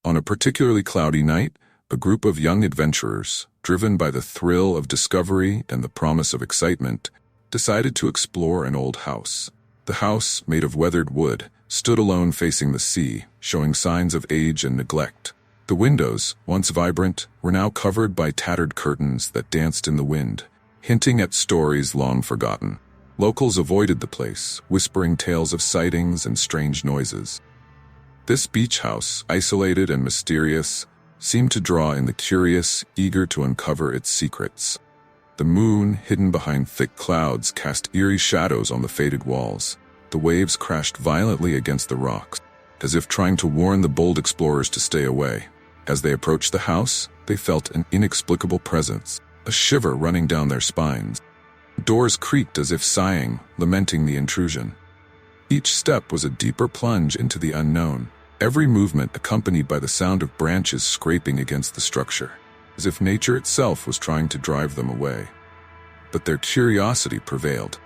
On a particularly cloudy night, a group of young adventurers, driven by the thrill of discovery and the promise of excitement, decided to explore an old house. The house, made of weathered wood, stood alone facing the sea, showing signs of age and neglect. The windows, once vibrant, were now covered by tattered curtains that danced in the wind, hinting at stories long forgotten. Locals avoided the place, whispering tales of sightings and strange noises. This beach house, isolated and mysterious, seemed to draw in the curious, eager to uncover its secrets. The moon, hidden behind thick clouds, cast eerie shadows on the faded walls. The waves crashed violently against the rocks, as if trying to warn the bold explorers to stay away. As they approached the house, they felt an inexplicable presence, a shiver running down their spines. Doors creaked as if sighing, lamenting the intrusion. Each step was a deeper plunge into the unknown, every movement accompanied by the sound of branches scraping against the structure, as if nature itself was trying to drive them away. But their curiosity prevailed.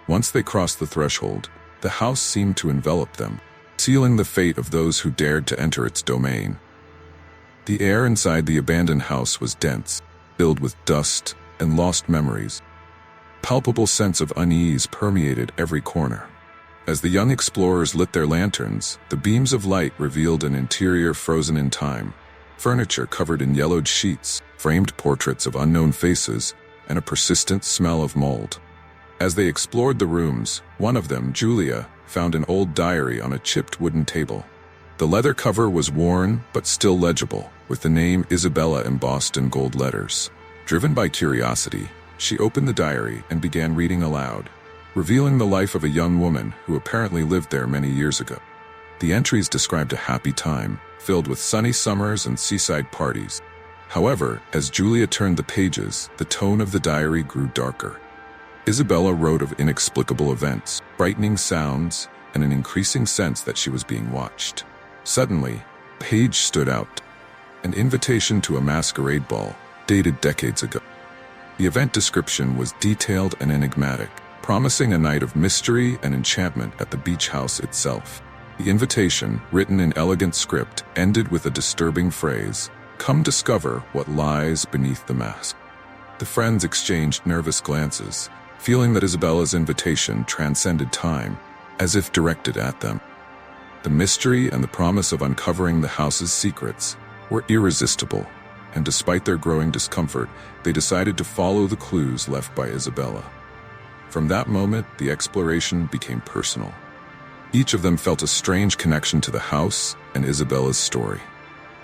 Once they crossed the threshold, the house seemed to envelop them, sealing the fate of those who dared to enter its domain. The air inside the abandoned house was dense, filled with dust and lost memories. A palpable sense of unease permeated every corner. As the young explorers lit their lanterns, the beams of light revealed an interior frozen in time. Furniture covered in yellowed sheets, framed portraits of unknown faces, and a persistent smell of mold. As they explored the rooms, one of them, Julia, found an old diary on a chipped wooden table. The leather cover was worn but still legible, with the name Isabella embossed in gold letters. Driven by curiosity, she opened the diary and began reading aloud, revealing the life of a young woman who apparently lived there many years ago. The entries described a happy time, filled with sunny summers and seaside parties. However, as Julia turned the pages, the tone of the diary grew darker. Isabella wrote of inexplicable events, frightening sounds, and an increasing sense that she was being watched. Suddenly, a page stood out, an invitation to a masquerade ball, dated decades ago. The event description was detailed and enigmatic, promising a night of mystery and enchantment at the beach house itself. The invitation, written in elegant script, ended with a disturbing phrase, "Come discover what lies beneath the mask." The friends exchanged nervous glances, feeling that Isabella's invitation transcended time, as if directed at them. The mystery and the promise of uncovering the house's secrets were irresistible, and despite their growing discomfort, they decided to follow the clues left by Isabella. From that moment, the exploration became personal. Each of them felt a strange connection to the house and Isabella's story.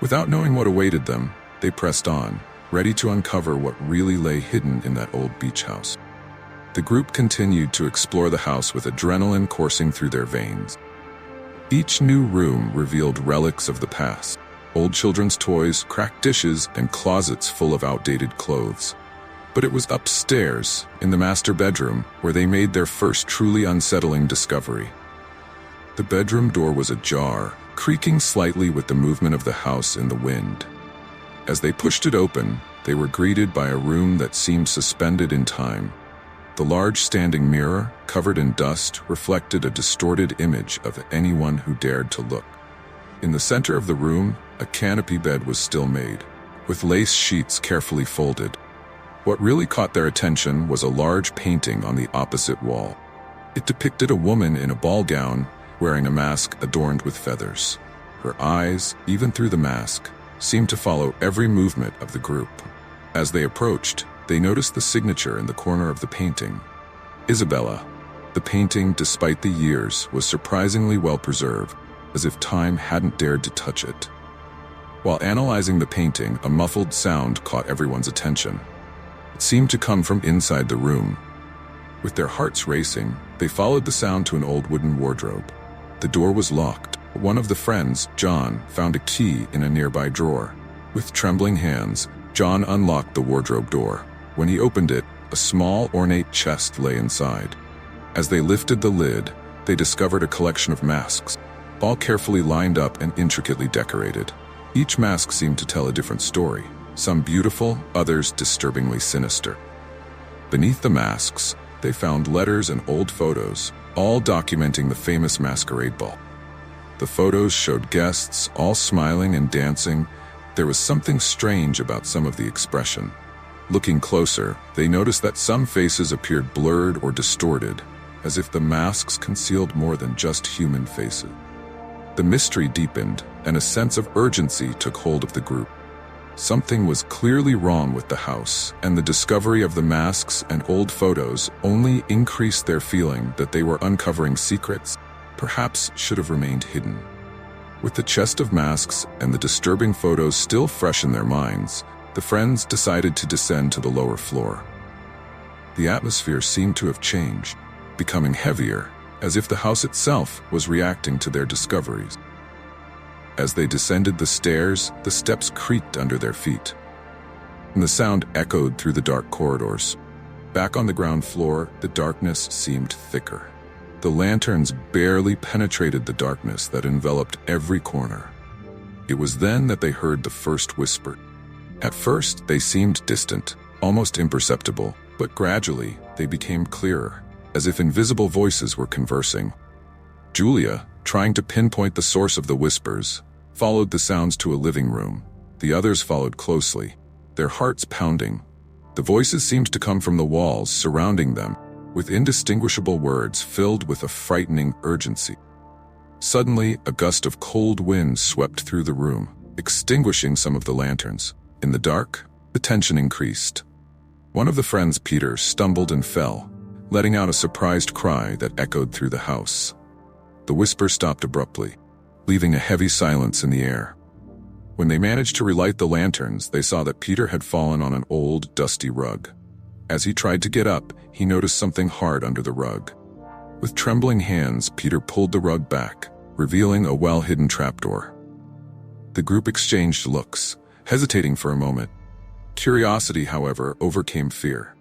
Without knowing what awaited them, they pressed on, ready to uncover what really lay hidden in that old beach house. The group continued to explore the house with adrenaline coursing through their veins. Each new room revealed relics of the past, old children's toys, cracked dishes, and closets full of outdated clothes. But it was upstairs, in the master bedroom, where they made their first truly unsettling discovery. The bedroom door was ajar, creaking slightly with the movement of the house in the wind. As they pushed it open, they were greeted by a room that seemed suspended in time. The large standing mirror, covered in dust, reflected a distorted image of anyone who dared to look. In the center of the room, a canopy bed was still made, with lace sheets carefully folded. What really caught their attention was a large painting on the opposite wall. It depicted a woman in a ball gown, wearing a mask adorned with feathers. Her eyes, even through the mask, seemed to follow every movement of the group. As they approached, they noticed the signature in the corner of the painting. Isabella. The painting, despite the years, was surprisingly well preserved, as if time hadn't dared to touch it. While analyzing the painting, a muffled sound caught everyone's attention. It seemed to come from inside the room. With their hearts racing, they followed the sound to an old wooden wardrobe. The door was locked. One of the friends, John, found a key in a nearby drawer. With trembling hands, John unlocked the wardrobe door. When he opened it, a small, ornate chest lay inside. As they lifted the lid, they discovered a collection of masks, all carefully lined up and intricately decorated. Each mask seemed to tell a different story, some beautiful, others disturbingly sinister. Beneath the masks, they found letters and old photos, all documenting the famous masquerade ball. The photos showed guests all smiling and dancing. There was something strange about some of the expression. Looking closer, they noticed that some faces appeared blurred or distorted, as if the masks concealed more than just human faces. The mystery deepened, and a sense of urgency took hold of the group. Something was clearly wrong with the house, and the discovery of the masks and old photos only increased their feeling that they were uncovering secrets perhaps should have remained hidden. With the chest of masks and the disturbing photos still fresh in their minds, the friends decided to descend to the lower floor. The atmosphere seemed to have changed, becoming heavier, as if the house itself was reacting to their discoveries. As they descended the stairs, the steps creaked under their feet, and the sound echoed through the dark corridors. Back on the ground floor, the darkness seemed thicker. The lanterns barely penetrated the darkness that enveloped every corner. It was then that they heard the first whisper. At first, they seemed distant, almost imperceptible, but gradually, they became clearer, as if invisible voices were conversing. Julia, trying to pinpoint the source of the whispers, followed the sounds to a living room. The others followed closely, their hearts pounding. The voices seemed to come from the walls surrounding them, with indistinguishable words filled with a frightening urgency. Suddenly, a gust of cold wind swept through the room, extinguishing some of the lanterns. In the dark, the tension increased. One of the friends, Peter, stumbled and fell, letting out a surprised cry that echoed through the house. The whisper stopped abruptly, leaving a heavy silence in the air. When they managed to relight the lanterns, they saw that Peter had fallen on an old, dusty rug. As he tried to get up, he noticed something hard under the rug. With trembling hands, Peter pulled the rug back, revealing a well-hidden trapdoor. The group exchanged looks, hesitating for a moment. Curiosity, however, overcame fear.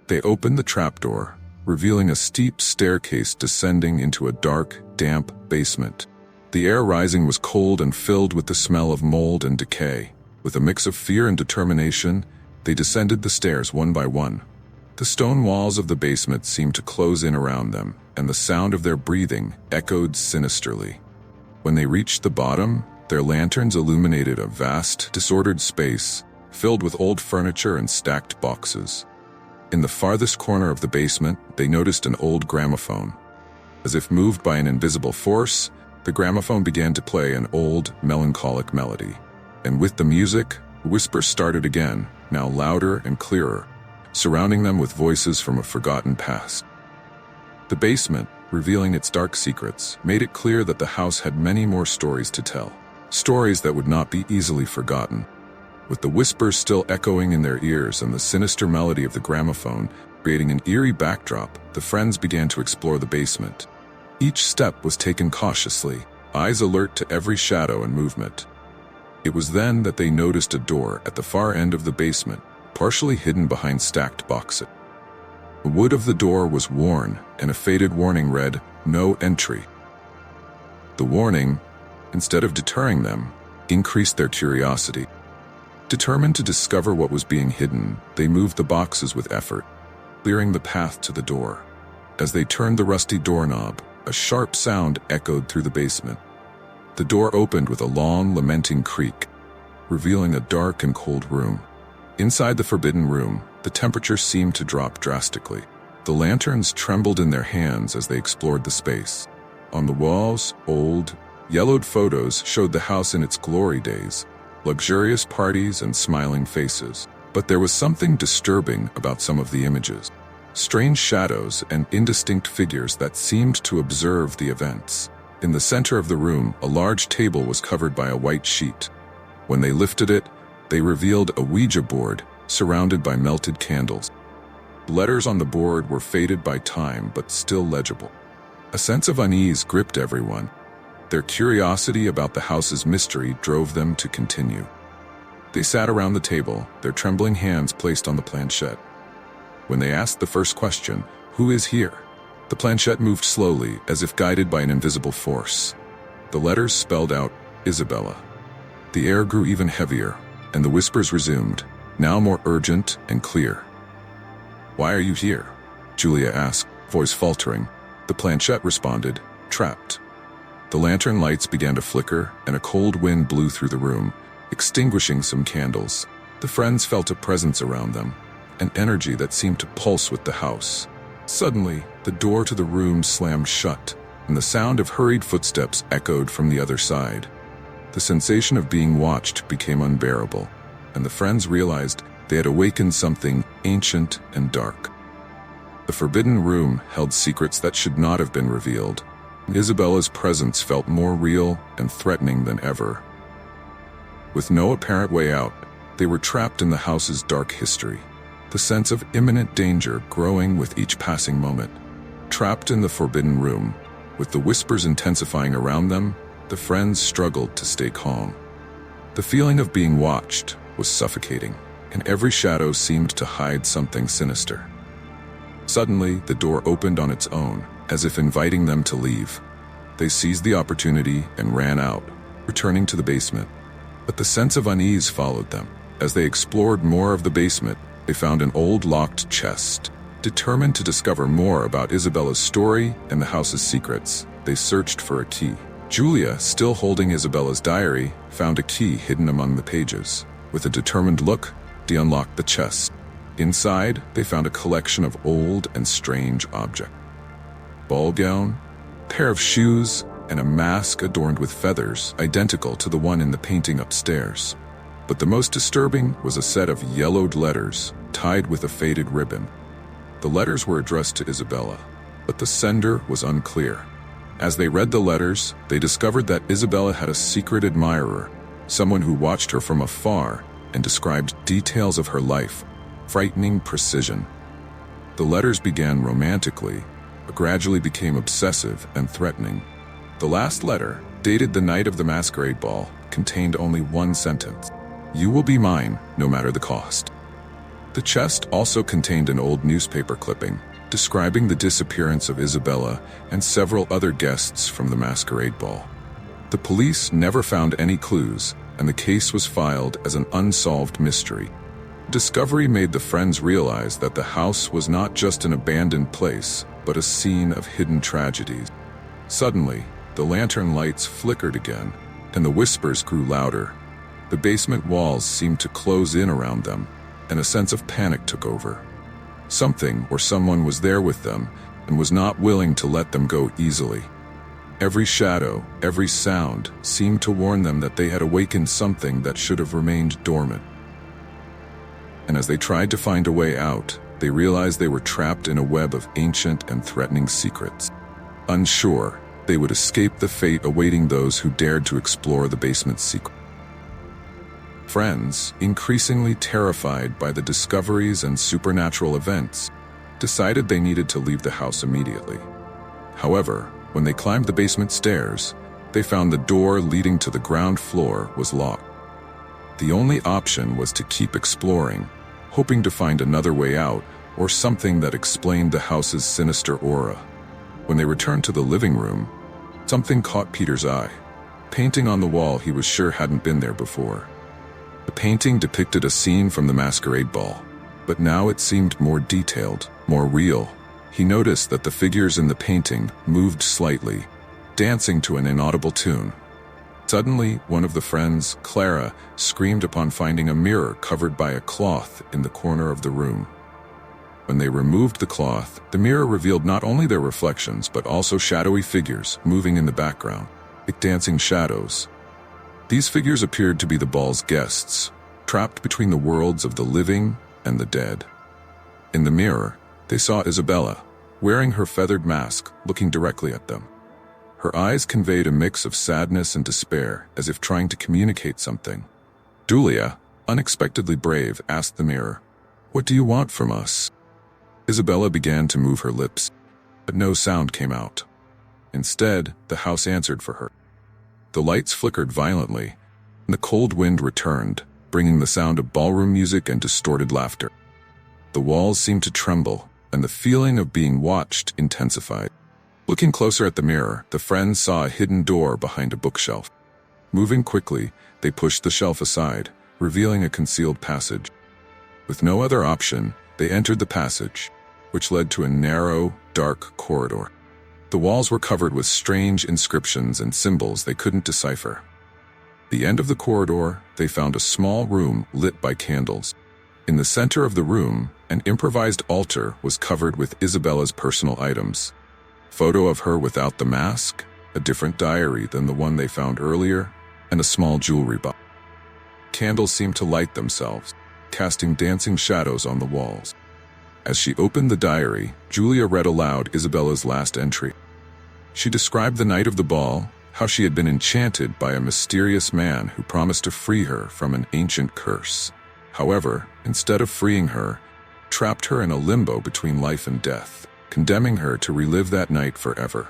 They opened the trapdoor, revealing a steep staircase descending into a dark, damp basement. The air rising was cold and filled with the smell of mold and decay. With a mix of fear and determination, they descended the stairs one by one. The stone walls of the basement seemed to close in around them, and the sound of their breathing echoed sinisterly. When they reached the bottom, their lanterns illuminated a vast, disordered space, filled with old furniture and stacked boxes. In the farthest corner of the basement, they noticed an old gramophone. As if moved by an invisible force, the gramophone began to play an old, melancholic melody. And with the music, whispers started again, now louder and clearer, surrounding them with voices from a forgotten past. The basement, revealing its dark secrets, made it clear that the house had many more stories to tell. Stories that would not be easily forgotten. With the whispers still echoing in their ears and the sinister melody of the gramophone creating an eerie backdrop, the friends began to explore the basement. Each step was taken cautiously, eyes alert to every shadow and movement. It was then that they noticed a door at the far end of the basement, partially hidden behind stacked boxes. The wood of the door was worn, and a faded warning read, "No entry." The warning, instead of deterring them, increased their curiosity. Determined to discover what was being hidden, they moved the boxes with effort, clearing the path to the door. As they turned the rusty doorknob, a sharp sound echoed through the basement. The door opened with a long, lamenting creak, revealing a dark and cold room. Inside the forbidden room, the temperature seemed to drop drastically. The lanterns trembled in their hands as they explored the space. On the walls, old, yellowed photos showed the house in its glory days, luxurious parties and smiling faces. But there was something disturbing about some of the images. Strange shadows and indistinct figures that seemed to observe the events. In the center of the room, a large table was covered by a white sheet. When they lifted it, they revealed a Ouija board surrounded by melted candles. Letters on the board were faded by time but still legible. A sense of unease gripped everyone. Their curiosity about the house's mystery drove them to continue. They sat around the table, their trembling hands placed on the planchette. When they asked the first question, "Who is here?" the planchette moved slowly, as if guided by an invisible force. The letters spelled out, "Isabella." The air grew even heavier, and the whispers resumed, now more urgent and clear. "Why are you here?" Julia asked, voice faltering. The planchette responded, "Trapped." The lantern lights began to flicker, and a cold wind blew through the room, extinguishing some candles. The friends felt a presence around them, an energy that seemed to pulse with the house. Suddenly, the door to the room slammed shut, and the sound of hurried footsteps echoed from the other side. The sensation of being watched became unbearable, and the friends realized they had awakened something ancient and dark. The forbidden room held secrets that should not have been revealed. Isabella's presence felt more real and threatening than ever. With no apparent way out, they were trapped in the house's dark history, the sense of imminent danger growing with each passing moment. Trapped in the forbidden room, with the whispers intensifying around them, the friends struggled to stay calm. The feeling of being watched was suffocating, and every shadow seemed to hide something sinister. Suddenly, the door opened on its own, as if inviting them to leave. They seized the opportunity and ran out, returning to the basement. But the sense of unease followed them. As they explored more of the basement, they found an old locked chest. Determined to discover more about Isabella's story and the house's secrets, they searched for a key. Julia, still holding Isabella's diary, found a key hidden among the pages. With a determined look, they unlocked the chest. Inside, they found a collection of old and strange objects. Ball gown, pair of shoes, and a mask adorned with feathers, identical to the one in the painting upstairs. But the most disturbing was a set of yellowed letters tied with a faded ribbon. The letters were addressed to Isabella, but the sender was unclear. As they read the letters, they discovered that Isabella had a secret admirer, someone who watched her from afar and described details of her life, frightening precision. The letters began romantically, but gradually became obsessive and threatening. The last letter, dated the night of the masquerade ball, contained only one sentence: "You will be mine, no matter the cost." The chest also contained an old newspaper clipping, describing the disappearance of Isabella and several other guests from the masquerade ball. The police never found any clues, and the case was filed as an unsolved mystery. Discovery made the friends realize that the house was not just an abandoned place, but a scene of hidden tragedies. Suddenly, the lantern lights flickered again, and the whispers grew louder. The basement walls seemed to close in around them, and a sense of panic took over. Something or someone was there with them and was not willing to let them go easily. Every shadow, every sound seemed to warn them that they had awakened something that should have remained dormant. And as they tried to find a way out, they realized they were trapped in a web of ancient and threatening secrets. Unsure, they would escape the fate awaiting those who dared to explore the basement's secret. Friends, increasingly terrified by the discoveries and supernatural events, decided they needed to leave the house immediately. However, when they climbed the basement stairs, they found the door leading to the ground floor was locked. The only option was to keep exploring, hoping to find another way out or something that explained the house's sinister aura. When they returned to the living room, something caught Peter's eye. Painting on the wall he was sure hadn't been there before. The painting depicted a scene from the masquerade ball, but now it seemed more detailed, more real. He noticed that the figures in the painting moved slightly, dancing to an inaudible tune. Suddenly, one of the friends, Clara, screamed upon finding a mirror covered by a cloth in the corner of the room. When they removed the cloth, the mirror revealed not only their reflections but also shadowy figures moving in the background, like dancing shadows. These figures appeared to be the ball's guests, trapped between the worlds of the living and the dead. In the mirror, they saw Isabella, wearing her feathered mask, looking directly at them. Her eyes conveyed a mix of sadness and despair, as if trying to communicate something. Julia, unexpectedly brave, asked the mirror, "What do you want from us?" Isabella began to move her lips, but no sound came out. Instead, the house answered for her. The lights flickered violently, and the cold wind returned, bringing the sound of ballroom music and distorted laughter. The walls seemed to tremble, and the feeling of being watched intensified. Looking closer at the mirror, the friends saw a hidden door behind a bookshelf. Moving quickly, they pushed the shelf aside, revealing a concealed passage. With no other option, they entered the passage, which led to a narrow, dark corridor. The walls were covered with strange inscriptions and symbols they couldn't decipher. At the end of the corridor, they found a small room lit by candles. In the center of the room, an improvised altar was covered with Isabella's personal items. A photo of her without the mask, a different diary than the one they found earlier, and a small jewelry box. Candles seemed to light themselves, casting dancing shadows on the walls. As she opened the diary, Julia read aloud Isabella's last entry. She described the night of the ball, how she had been enchanted by a mysterious man who promised to free her from an ancient curse. However, instead of freeing her, trapped her in a limbo between life and death, condemning her to relive that night forever.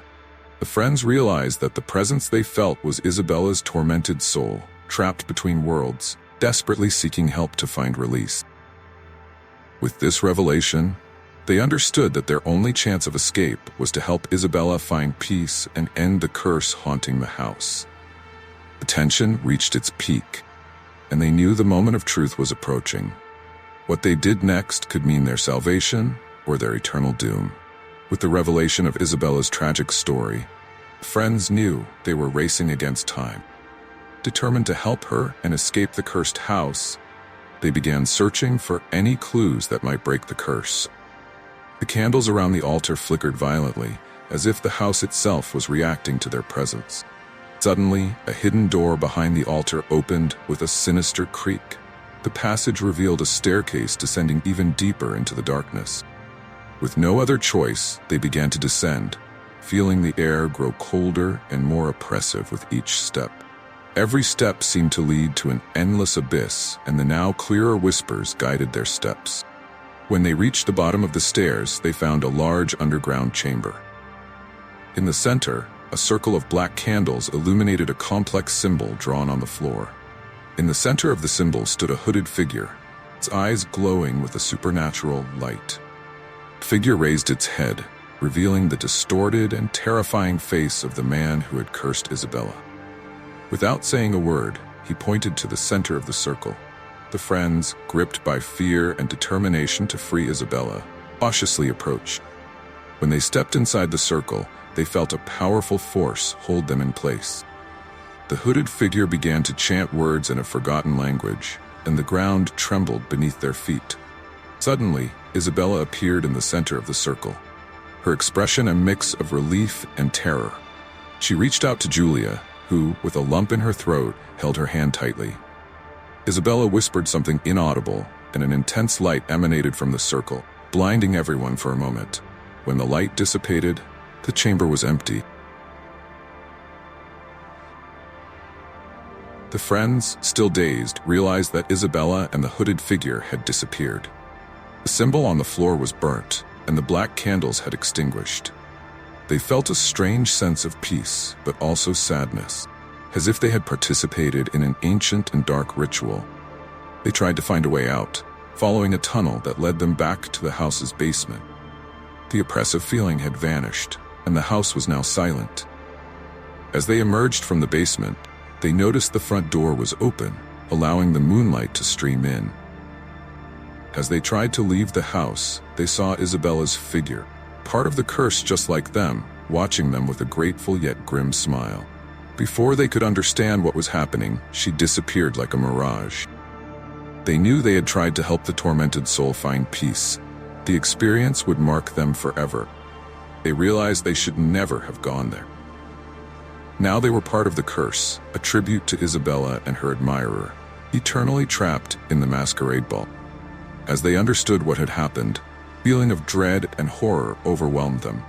The friends realized that the presence they felt was Isabella's tormented soul, trapped between worlds, desperately seeking help to find release. With this revelation, they understood that their only chance of escape was to help Isabella find peace and end the curse haunting the house. The tension reached its peak, and they knew the moment of truth was approaching. What they did next could mean their salvation or their eternal doom. With the revelation of Isabella's tragic story, friends knew they were racing against time. Determined to help her and escape the cursed house, they began searching for any clues that might break the curse. The candles around the altar flickered violently, as if the house itself was reacting to their presence. Suddenly, a hidden door behind the altar opened with a sinister creak. The passage revealed a staircase descending even deeper into the darkness. With no other choice, they began to descend, feeling the air grow colder and more oppressive with each step. Every step seemed to lead to an endless abyss, and the now clearer whispers guided their steps. When they reached the bottom of the stairs, they found a large underground chamber. In the center, a circle of black candles illuminated a complex symbol drawn on the floor. In the center of the symbol stood a hooded figure, its eyes glowing with a supernatural light. The figure raised its head, revealing the distorted and terrifying face of the man who had cursed Isabella. Without saying a word, he pointed to the center of the circle. The friends, gripped by fear and determination to free Isabella, cautiously approached. When they stepped inside the circle, they felt a powerful force hold them in place. The hooded figure began to chant words in a forgotten language, and the ground trembled beneath their feet. Suddenly, Isabella appeared in the center of the circle, her expression a mix of relief and terror. She reached out to Julia, who, with a lump in her throat, held her hand tightly. Isabella whispered something inaudible, and an intense light emanated from the circle, blinding everyone for a moment. When the light dissipated, the chamber was empty. The friends, still dazed, realized that Isabella and the hooded figure had disappeared. The symbol on the floor was burnt, and the black candles had extinguished. They felt a strange sense of peace, but also sadness, as if they had participated in an ancient and dark ritual. They tried to find a way out, following a tunnel that led them back to the house's basement. The oppressive feeling had vanished, and the house was now silent. As they emerged from the basement, they noticed the front door was open, allowing the moonlight to stream in. As they tried to leave the house, they saw Isabella's figure, part of the curse just like them, watching them with a grateful yet grim smile. Before they could understand what was happening, she disappeared like a mirage. They knew they had tried to help the tormented soul find peace. The experience would mark them forever. They realized they should never have gone there. Now they were part of the curse, a tribute to Isabella and her admirer, eternally trapped in the masquerade ball. As they understood what had happened, a feeling of dread and horror overwhelmed them.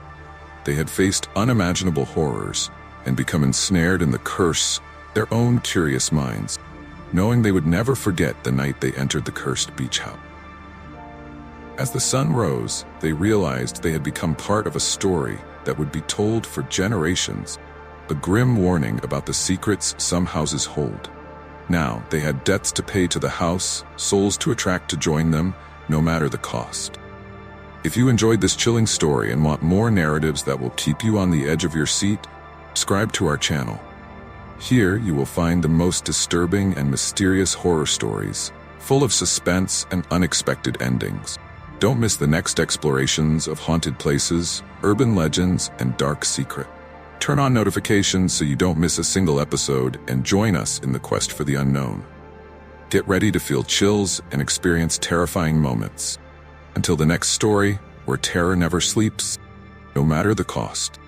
They had faced unimaginable horrors and become ensnared in the curse, their own curious minds, knowing they would never forget the night they entered the cursed beach house. As the sun rose, they realized they had become part of a story that would be told for generations, a grim warning about the secrets some houses hold. Now, they had debts to pay to the house, souls to attract to join them, no matter the cost. If you enjoyed this chilling story and want more narratives that will keep you on the edge of your seat, subscribe to our channel. Here you will find the most disturbing and mysterious horror stories, full of suspense and unexpected endings. Don't miss the next explorations of haunted places, urban legends, and dark secret. Turn on notifications so you don't miss a single episode and join us in the quest for the unknown. Get ready to feel chills and experience terrifying moments. Until the next story, where terror never sleeps, no matter the cost.